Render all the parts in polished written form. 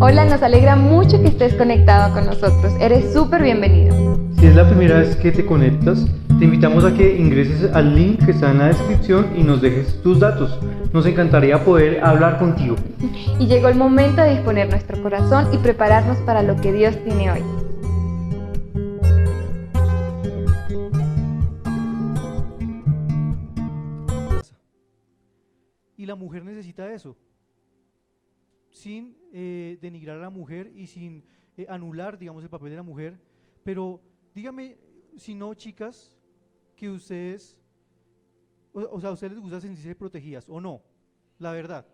Hola, nos alegra mucho que estés conectado con nosotros. Eres súper bienvenido. Si es la primera vez que te conectas, te invitamos a que ingreses al link que está en la descripción y nos dejes tus datos. Nos encantaría poder hablar contigo. Y llegó el momento de disponer nuestro corazón y prepararnos para lo que Dios tiene hoy. Y la mujer necesita eso, sin denigrar a la mujer y sin anular, digamos, el papel de la mujer. Pero dígame, si no, chicas, que ustedes, o sea, a ustedes les gusta sentirse protegidas, ¿o no? La verdad,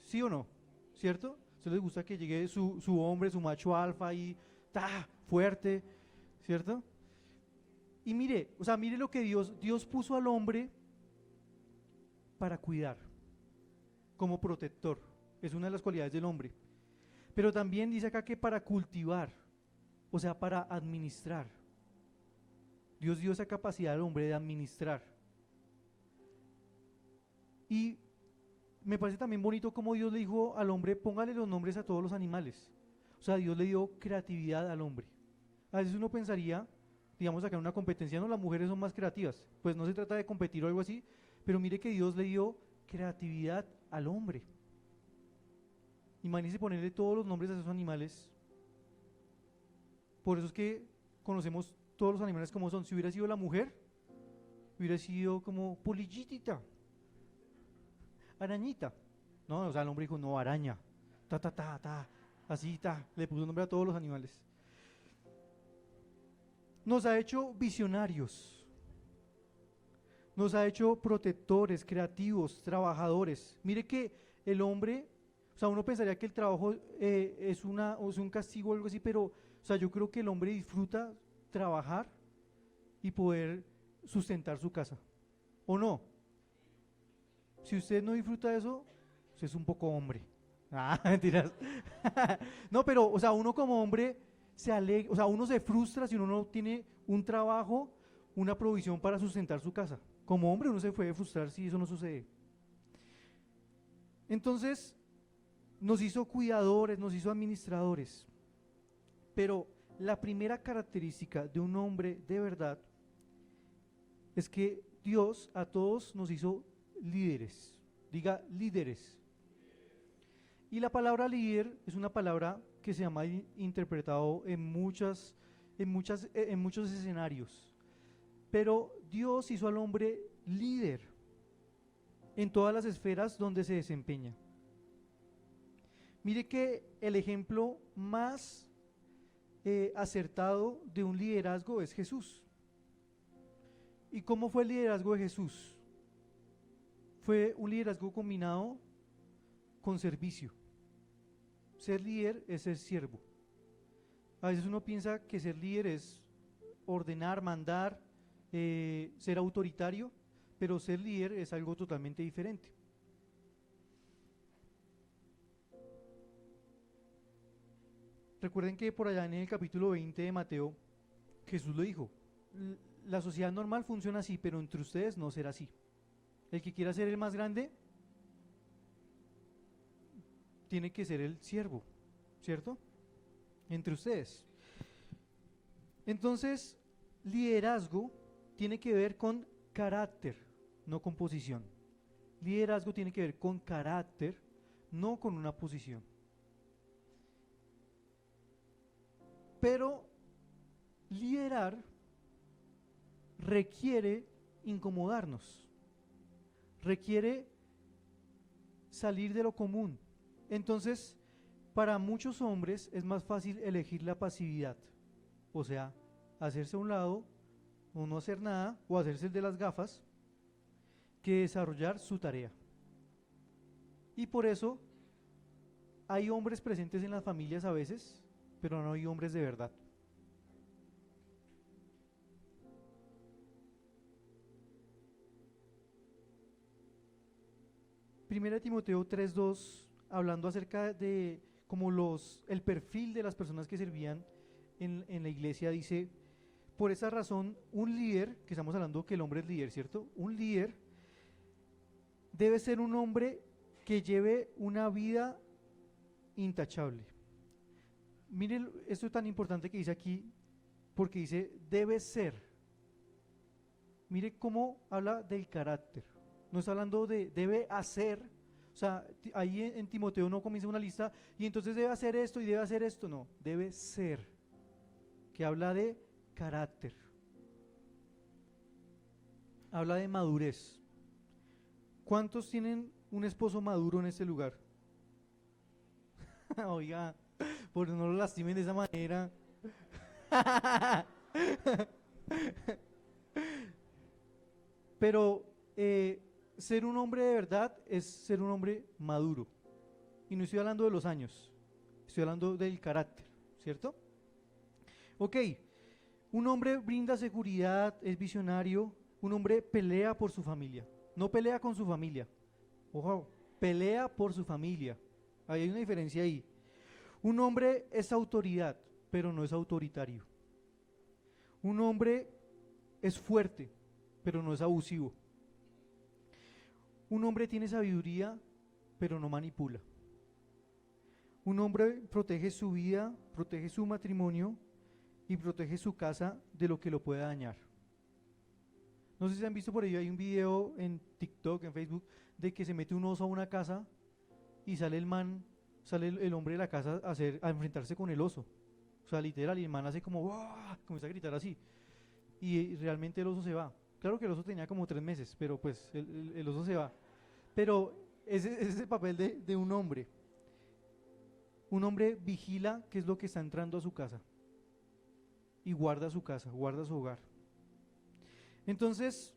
¿sí o no? ¿Cierto? ¿A ustedes les gusta que llegue su hombre, su macho alfa y fuerte, ¿cierto? Y mire, o sea, mire lo que Dios puso al hombre para cuidar, como protector. Es una de las cualidades del hombre. Pero también dice acá que para cultivar, o sea, para administrar. Dios dio esa capacidad al hombre de administrar. Y me parece también bonito como Dios le dijo al hombre, póngale los nombres a todos los animales. O sea, Dios le dio creatividad al hombre. A veces uno pensaría, digamos acá en una competencia, no, las mujeres son más creativas. Pues no se trata de competir o algo así, pero mire que Dios le dio creatividad al hombre. Imagínese ponerle todos los nombres a esos animales. Por eso es que conocemos todos los animales como son. Si hubiera sido la mujer, hubiera sido como polillitita, arañita. No, o sea, el hombre dijo, no, araña, así, le puso nombre a todos los animales. Nos ha hecho visionarios, nos ha hecho protectores, creativos, trabajadores. Mire que el hombre, o sea, uno pensaría que el trabajo es un castigo o algo así, pero, o sea, yo creo que el hombre disfruta trabajar y poder sustentar su casa, ¿o no? Si usted no disfruta de eso, usted es un poco hombre. Mentiras. No, pero, o sea, uno como hombre se alegra, o sea, uno se frustra si uno no tiene un trabajo, una provisión para sustentar su casa. Como hombre uno se puede frustrar si eso no sucede. Entonces, nos hizo cuidadores, nos hizo administradores. Pero la primera característica de un hombre de verdad es que Dios a todos nos hizo líderes. Diga líderes. Y la palabra líder es una palabra que se llama interpretado en muchos escenarios. Pero Dios hizo al hombre líder en todas las esferas donde se desempeña. Mire que el ejemplo más acertado de un liderazgo es Jesús. ¿Y cómo fue el liderazgo de Jesús? Fue un liderazgo combinado con servicio. Ser líder es ser siervo. A veces uno piensa que ser líder es ordenar, mandar, ser autoritario, pero ser líder es algo totalmente diferente. Recuerden que por allá en el capítulo 20 de Mateo, Jesús lo dijo, la sociedad normal funciona así, pero entre ustedes no será así. El que quiera ser el más grande, tiene que ser el siervo, ¿cierto? Entre ustedes. Entonces, liderazgo tiene que ver con carácter, no con posición. Liderazgo tiene que ver con carácter, no con una posición. Pero liderar requiere incomodarnos, requiere salir de lo común. Entonces, para muchos hombres es más fácil elegir la pasividad, o sea, hacerse a un lado o no hacer nada o hacerse el de las gafas, que desarrollar su tarea. Y por eso hay hombres presentes en las familias a veces, pero no hay hombres de verdad. Primera Timoteo 3:2, hablando acerca de como el perfil de las personas que servían en la iglesia, dice, por esa razón, un líder, que estamos hablando que el hombre es líder, ¿cierto? Un líder debe ser un hombre que lleve una vida intachable. Miren esto tan importante que dice aquí, porque dice debe ser. Mire cómo habla del carácter. No está hablando de debe hacer. O sea, ahí en Timoteo no comienza una lista y entonces debe hacer esto y debe hacer esto. No, debe ser. Que habla de carácter. Habla de madurez. ¿Cuántos tienen un esposo maduro en este lugar? Oiga, por no lo lastimen de esa manera. Pero ser un hombre de verdad es ser un hombre maduro. Y no estoy hablando de los años, estoy hablando del carácter, ¿cierto? Ok, un hombre brinda seguridad, es visionario, un hombre pelea por su familia, no pelea con su familia, ojo, pelea por su familia, ahí hay una diferencia ahí. Un hombre es autoridad, pero no es autoritario. Un hombre es fuerte, pero no es abusivo. Un hombre tiene sabiduría, pero no manipula. Un hombre protege su vida, protege su matrimonio y protege su casa de lo que lo pueda dañar. No sé si han visto por ahí, hay un video en TikTok, en Facebook, de que se mete un oso a una casa y sale el man, sale el hombre de la casa a enfrentarse con el oso. O sea, literal, y el man hace como, ¡wow!, comienza a gritar así. Y realmente el oso se va. Claro que el oso tenía como 3 meses, pero pues el oso se va. Pero ese es el papel de un hombre. Un hombre vigila qué es lo que está entrando a su casa. Y guarda su casa, guarda su hogar. Entonces,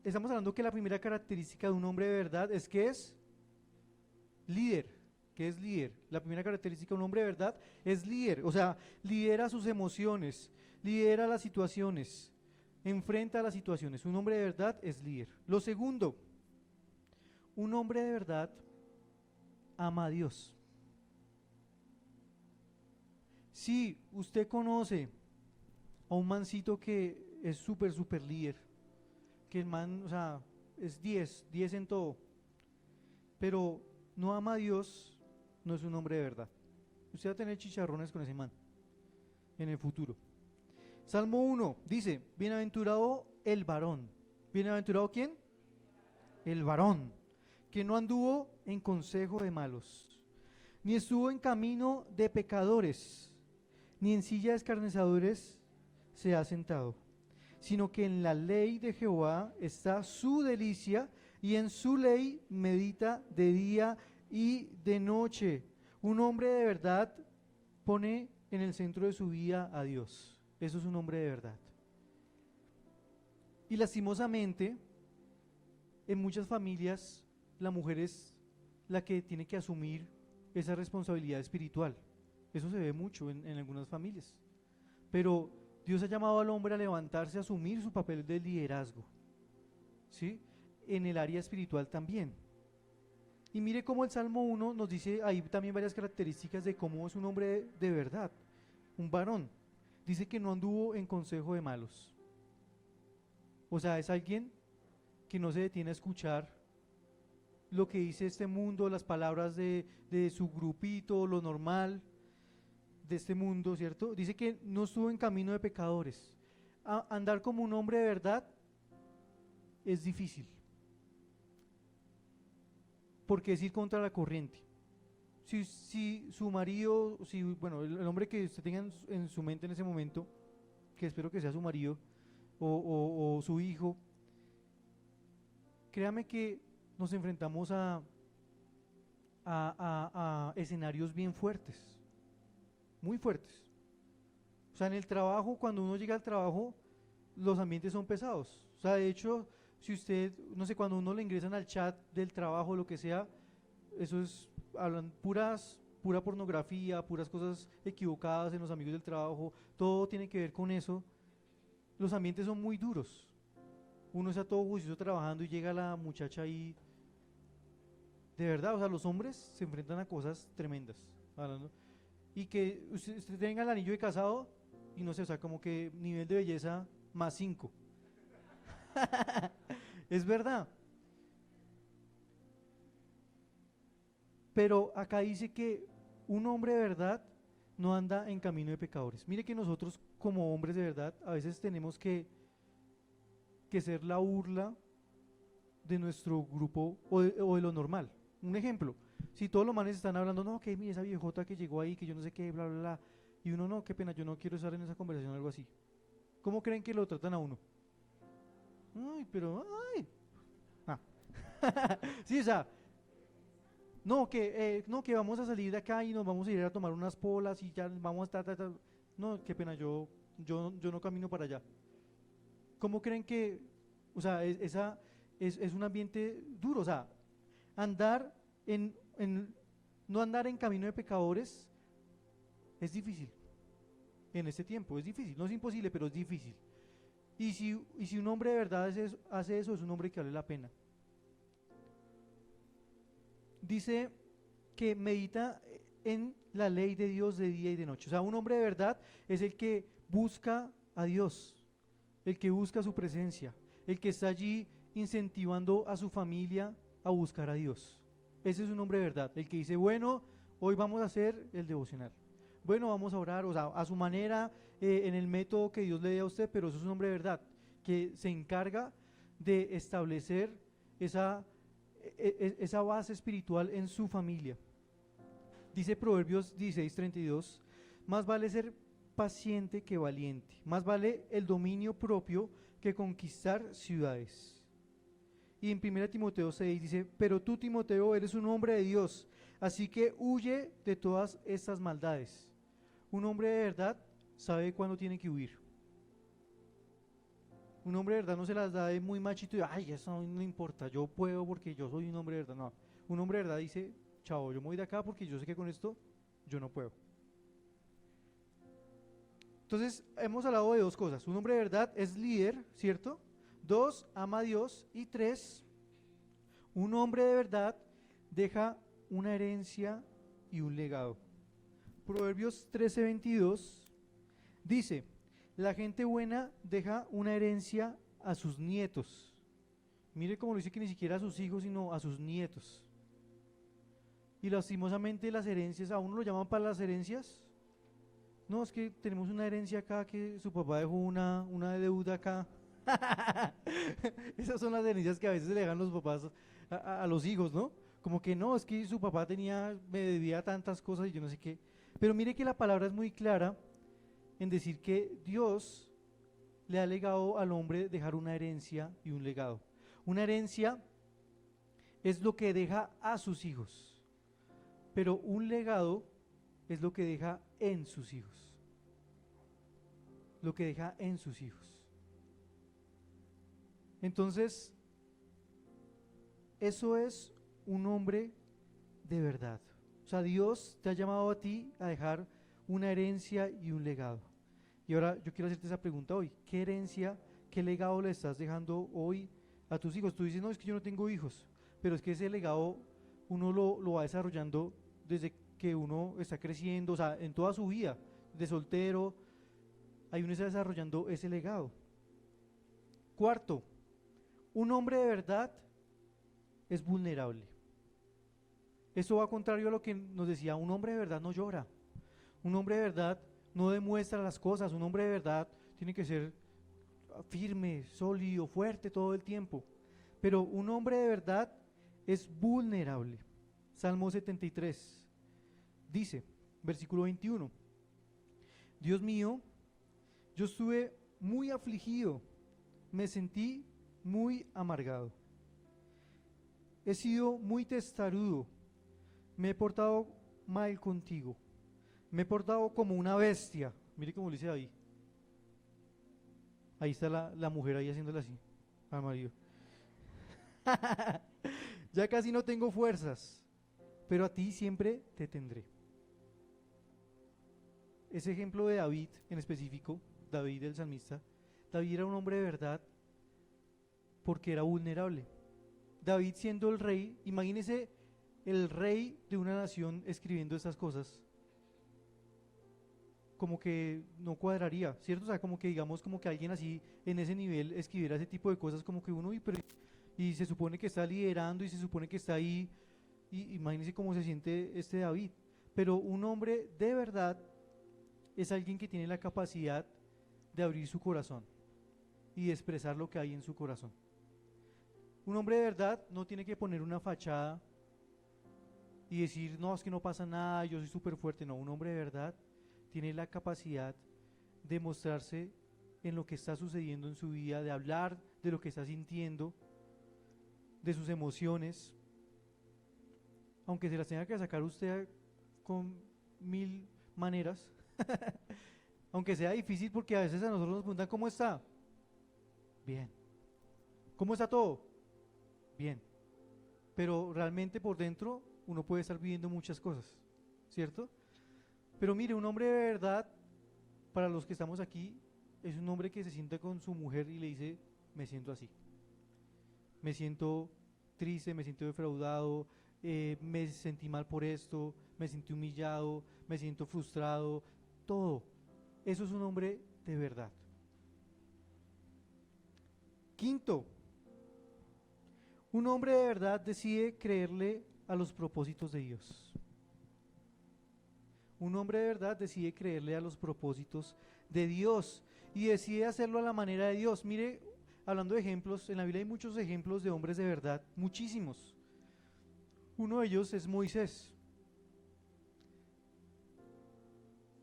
estamos hablando que la primera característica de un hombre de verdad es que es líder. ¿Qué es líder? La primera característica de un hombre de verdad es líder. O sea, lidera sus emociones, lidera las situaciones, enfrenta las situaciones. Un hombre de verdad es líder. Lo segundo, un hombre de verdad ama a Dios. Si usted conoce a un mancito que es súper líder, que el man, o sea, es 10 en todo, pero no ama a Dios, no es un hombre de verdad. Usted va a tener chicharrones con ese man en el futuro. Salmo 1 dice, bienaventurado el varón. ¿Bienaventurado quién? El varón, que no anduvo en consejo de malos, ni estuvo en camino de pecadores, ni en silla de escarnecedores se ha sentado, sino que en la ley de Jehová está su delicia, y en su ley medita de día y de noche. Un hombre de verdad pone en el centro de su vida a Dios. Eso es un hombre de verdad. Y lastimosamente, en muchas familias, la mujer es la que tiene que asumir esa responsabilidad espiritual. Eso se ve mucho en algunas familias. Pero Dios ha llamado al hombre a levantarse, a asumir su papel de liderazgo, ¿sí? En el área espiritual también. Y mire cómo el Salmo 1 nos dice ahí también varias características de cómo es un hombre de verdad, un varón. Dice que no anduvo en consejo de malos. O sea, es alguien que no se detiene a escuchar lo que dice este mundo, las palabras de su grupito, lo normal de este mundo, ¿cierto? Dice que no estuvo en camino de pecadores. Andar como un hombre de verdad es difícil, porque es ir contra la corriente. Si su marido, bueno, el hombre que usted tenga en su mente en ese momento, que espero que sea su marido o su hijo, créame que nos enfrentamos a escenarios bien fuertes, muy fuertes. O sea, en el trabajo, cuando uno llega al trabajo, los ambientes son pesados. O sea, de hecho, si usted, no sé, cuando uno le ingresan al chat del trabajo, lo que sea, eso es, hablan pura pornografía, puras cosas equivocadas en los amigos del trabajo, todo tiene que ver con eso. Los ambientes son muy duros. Uno está todo juicioso trabajando y llega la muchacha ahí. De verdad, o sea, los hombres se enfrentan a cosas tremendas. Hablando. Y que usted tenga el anillo de casado y no sé, o sea, como que nivel de belleza +5. Es verdad. Pero acá dice que un hombre de verdad no anda en camino de pecadores. Mire que nosotros como hombres de verdad a veces tenemos que ser la burla de nuestro grupo o de lo normal. Un ejemplo, si todos los manes están hablando, no, que mire esa viejota que llegó ahí, que yo no sé qué, bla, bla, bla, y uno no, qué pena, yo no quiero estar en esa conversación o algo así. ¿Cómo creen que lo tratan a uno? Ay, pero, ay. Ah. Sí, o sea, no, que vamos a salir de acá y nos vamos a ir a tomar unas polas y ya vamos a estar, no, qué pena, yo no camino para allá. ¿Cómo creen que, o sea, es un ambiente duro? O sea, andar no andar en camino de pecadores es difícil en este tiempo, es difícil, no es imposible, pero es difícil. Y si un hombre de verdad hace eso, es un hombre que vale la pena. Dice que medita en la ley de Dios de día y de noche. O sea, un hombre de verdad es el que busca a Dios, el que busca su presencia, el que está allí incentivando a su familia a buscar a Dios. Ese es un hombre de verdad, el que dice, bueno, hoy vamos a hacer el devocional. Bueno, vamos a orar, o sea, a su manera, en el método que Dios le dé a usted, pero eso es un hombre de verdad, que se encarga de establecer esa base espiritual en su familia. Dice Proverbios 16:32, más vale ser paciente que valiente, más vale el dominio propio que conquistar ciudades. Y en 1 Timoteo 6 dice, pero tú, Timoteo, eres un hombre de Dios, así que huye de todas estas maldades. Un hombre de verdad sabe cuándo tiene que huir. Un hombre de verdad no se las da de muy machito y, ay, eso no importa, yo puedo porque yo soy un hombre de verdad. No, un hombre de verdad dice, chao, yo me voy de acá porque yo sé que con esto yo no puedo. Entonces, hemos hablado de dos cosas. Un hombre de verdad es líder, ¿cierto? 2, ama a Dios. Y 3, un hombre de verdad deja una herencia y un legado. Proverbios 13:22 dice, la gente buena deja una herencia a sus nietos. Mire cómo lo dice, que ni siquiera a sus hijos, sino a sus nietos. Y lastimosamente las herencias, ¿a uno lo llaman para las herencias? No, es que tenemos una herencia acá, que su papá dejó una deuda acá. Esas son las herencias que a veces le dejan los papás a los hijos, ¿no? Como que no, es que su papá me debía tantas cosas y yo no sé qué. Pero mire que la palabra es muy clara en decir que Dios le ha legado al hombre dejar una herencia y un legado. Una herencia es lo que deja a sus hijos, pero un legado es lo que deja en sus hijos. Lo que deja en sus hijos. Entonces, eso es un hombre de verdad. O sea, Dios te ha llamado a ti a dejar una herencia y un legado. Y ahora yo quiero hacerte esa pregunta hoy. ¿Qué herencia, qué legado le estás dejando hoy a tus hijos? Tú dices, no, es que yo no tengo hijos, pero es que ese legado uno lo va desarrollando desde que uno está creciendo, o sea, en toda su vida, de soltero, ahí uno está desarrollando ese legado. Cuarto, un hombre de verdad es vulnerable. Esto va contrario a lo que nos decía, un hombre de verdad no llora, un hombre de verdad no demuestra las cosas, un hombre de verdad tiene que ser firme, sólido, fuerte todo el tiempo, pero un hombre de verdad es vulnerable. Salmo 73 dice, versículo 21, Dios mío, yo estuve muy afligido, me sentí muy amargado, he sido muy testarudo, me he portado mal contigo, me he portado como una bestia. Mire cómo lo dice ahí. Ahí está la mujer ahí haciéndole así al marido. Ya casi no tengo fuerzas, pero a ti siempre te tendré. Ese ejemplo de David en específico, David el salmista, David era un hombre de verdad porque era vulnerable. David siendo el rey, imagínese el rey de una nación escribiendo estas cosas, como que no cuadraría, ¿cierto? O sea, como que digamos, como que alguien así en ese nivel escribiera ese tipo de cosas, como que uno, y se supone que está liderando y se supone que está ahí Y imagínense cómo se siente este David. Pero un hombre de verdad es alguien que tiene la capacidad de abrir su corazón y de expresar lo que hay en su corazón. Un hombre de verdad no tiene que poner una fachada y decir, no, es que no pasa nada, yo soy súper fuerte. No, un hombre de verdad tiene la capacidad de mostrarse en lo que está sucediendo en su vida, de hablar de lo que está sintiendo, de sus emociones, aunque se las tenga que sacar usted con 1000 maneras, aunque sea difícil, porque a veces a nosotros nos preguntan, ¿cómo está? Bien. ¿Cómo está todo? Bien. Pero realmente por dentro uno puede estar viviendo muchas cosas, ¿cierto? Pero mire, un hombre de verdad, para los que estamos aquí, es un hombre que se sienta con su mujer y le dice, me siento así, me siento triste, me siento defraudado, me sentí mal por esto, me sentí humillado, me siento frustrado, todo. Eso es un hombre de verdad. Quinto, un hombre de verdad decide creerle a los propósitos de Dios. Un hombre de verdad decide creerle a los propósitos de Dios y decide hacerlo a la manera de Dios. Mire, hablando de ejemplos, en la Biblia hay muchos ejemplos de hombres de verdad, muchísimos. Uno de ellos es Moisés.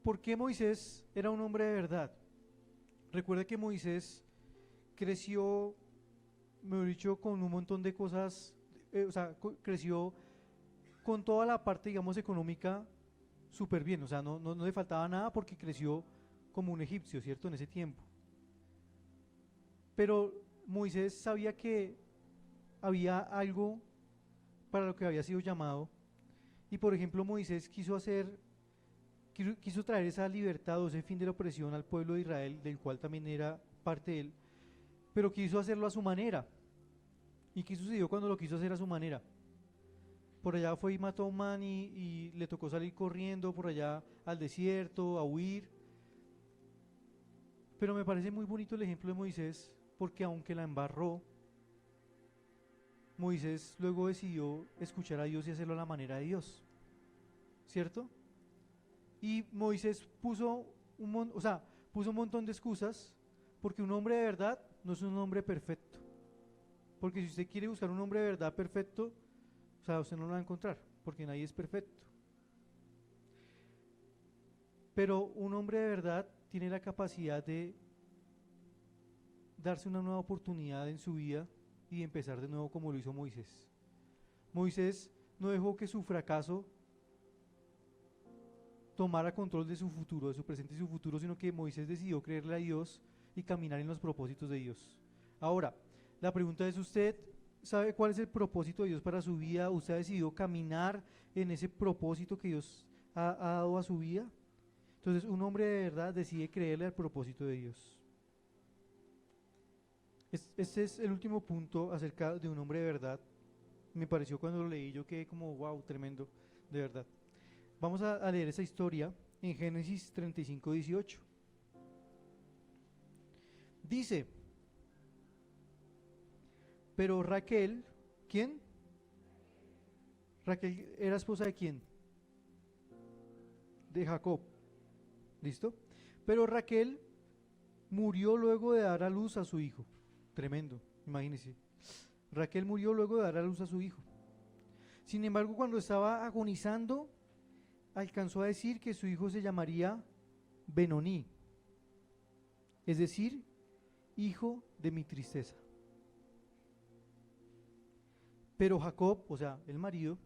¿Por qué Moisés era un hombre de verdad? Recuerda que Moisés creció, mejor dicho, con un montón de cosas, creció con toda la parte, digamos, económica súper bien, o sea, no le faltaba nada porque creció como un egipcio, ¿cierto? En ese tiempo. Pero Moisés sabía que había algo para lo que había sido llamado, y por ejemplo Moisés quiso traer esa libertad o ese fin de la opresión al pueblo de Israel, del cual también era parte él, pero quiso hacerlo a su manera. ¿Y qué sucedió cuando lo quiso hacer a su manera? Por allá fue y mató a un man y le tocó salir corriendo por allá al desierto, a huir. Pero me parece muy bonito el ejemplo de Moisés, porque aunque la embarró, Moisés luego decidió escuchar a Dios y hacerlo a la manera de Dios, ¿cierto? Y Moisés puso un montón de excusas, porque un hombre de verdad no es un hombre perfecto. Porque si usted quiere buscar un hombre de verdad perfecto, o sea, usted no lo va a encontrar, porque nadie es perfecto. Pero un hombre de verdad tiene la capacidad de darse una nueva oportunidad en su vida y empezar de nuevo como lo hizo Moisés. Moisés no dejó que su fracaso tomara control de su futuro, de su presente y su futuro, sino que Moisés decidió creerle a Dios y caminar en los propósitos de Dios. Ahora, la pregunta es, ¿usted sabe cuál es el propósito de Dios para su vida? ¿Usted ha decidido caminar en ese propósito que Dios ha dado a su vida? Entonces, un hombre de verdad decide creerle al propósito de Dios. Este es el último punto acerca de un hombre de verdad. Me pareció cuando lo leí, yo quedé como, wow, tremendo, de verdad. Vamos a leer esa historia en Génesis 35:18. Dice, pero Raquel, ¿quién? Raquel era esposa de quién? De Jacob. ¿Listo? Pero Raquel murió luego de dar a luz a su hijo. Tremendo, imagínense. Raquel murió luego de dar a luz a su hijo. Sin embargo, cuando estaba agonizando, alcanzó a decir que su hijo se llamaría Benoní, es decir, hijo de mi tristeza. Pero Jacob, o sea, el marido,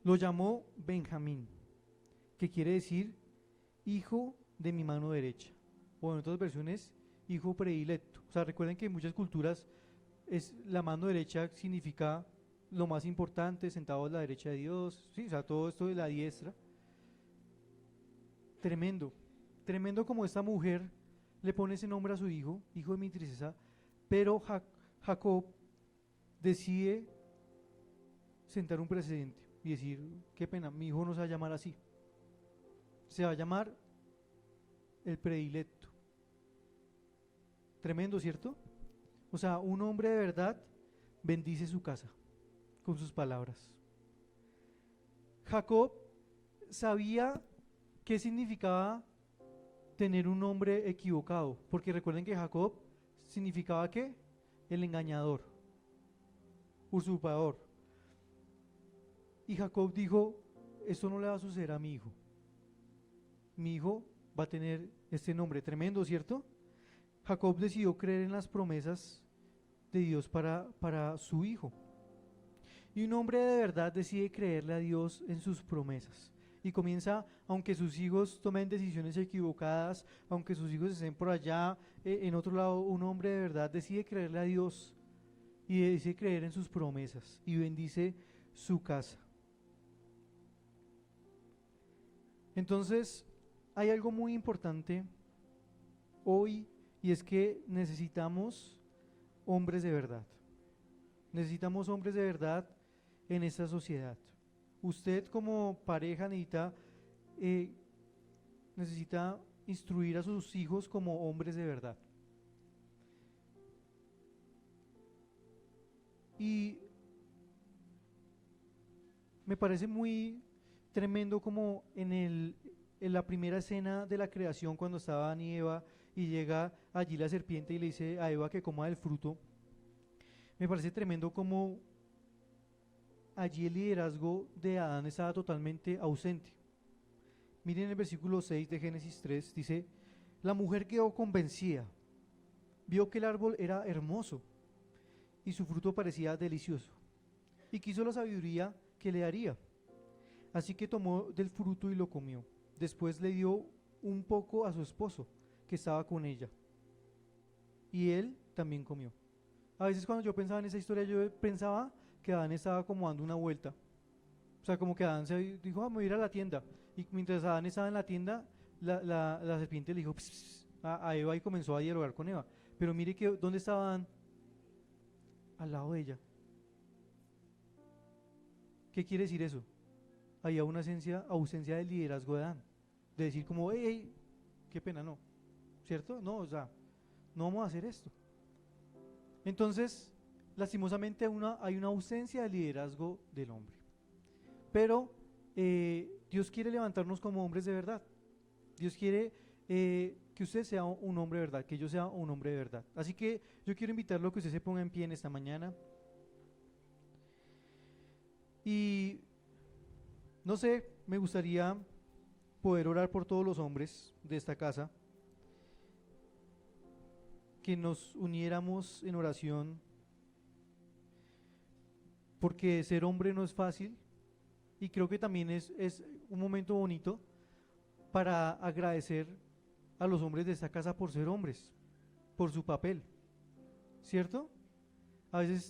lo llamó Benjamín, que quiere decir hijo de mi mano derecha, o en otras versiones, hijo predilecto. O sea, recuerden que en muchas culturas la mano derecha significa lo más importante, sentado a la derecha de Dios, sí, o sea, todo esto de la diestra. Tremendo, tremendo como esta mujer le pone ese nombre a su hijo, hijo de mi tristeza, pero Jacob decide sentar un precedente y decir, qué pena, mi hijo no se va a llamar así, se va a llamar el predilecto. Tremendo, ¿cierto? O sea, un hombre de verdad bendice su casa con sus palabras. Jacob sabía qué significaba tener un nombre equivocado, porque recuerden que Jacob significaba ¿qué? El engañador, usurpador. Y Jacob dijo, esto no le va a suceder a mi hijo. Mi hijo va a tener este nombre tremendo, ¿cierto? Jacob decidió creer en las promesas de Dios para su hijo. Y un hombre de verdad decide creerle a Dios en sus promesas. Y comienza, aunque sus hijos tomen decisiones equivocadas, aunque sus hijos estén por allá, en otro lado, un hombre de verdad decide creerle a Dios y decide creer en sus promesas y bendice su casa. Entonces, hay algo muy importante hoy y es que necesitamos hombres de verdad. Necesitamos hombres de verdad en esta sociedad. Usted como pareja necesita instruir a sus hijos como hombres de verdad. Y me parece muy tremendo como en la primera escena de la creación, cuando estaba Adán y Eva y llega allí la serpiente y le dice a Eva que coma del fruto. Me parece tremendo como allí el liderazgo de Adán estaba totalmente ausente. Miren el versículo 6 de Génesis 3, dice, la mujer quedó convencida, vio que el árbol era hermoso y su fruto parecía delicioso, y quiso la sabiduría que le daría. Así que tomó del fruto y lo comió. Después le dio un poco a su esposo, que estaba con ella, y él también comió. A veces cuando yo pensaba en esa historia, yo pensaba que Adán estaba como dando una vuelta. O sea, como que Adán se dijo, me voy a ir a la tienda. Y mientras Adán estaba en la tienda, la serpiente le dijo "Ps, ps", a Eva y comenzó a dialogar con Eva. Pero mire que, ¿dónde estaba Adán? Al lado de ella. ¿Qué quiere decir eso? Había una ausencia del liderazgo de Adán. De decir como, hey, qué pena, no. ¿Cierto? No, o sea, no vamos a hacer esto. Entonces, lastimosamente hay una ausencia de liderazgo del hombre. Pero Dios quiere levantarnos como hombres de verdad. Dios quiere que usted sea un hombre de verdad, que yo sea un hombre de verdad. Así que yo quiero invitarlo a que usted se ponga en pie en esta mañana. Y no sé, me gustaría poder orar por todos los hombres de esta casa, que nos uniéramos en oración, porque ser hombre no es fácil y creo que también es un momento bonito para agradecer a los hombres de esta casa por ser hombres, por su papel, ¿cierto? A veces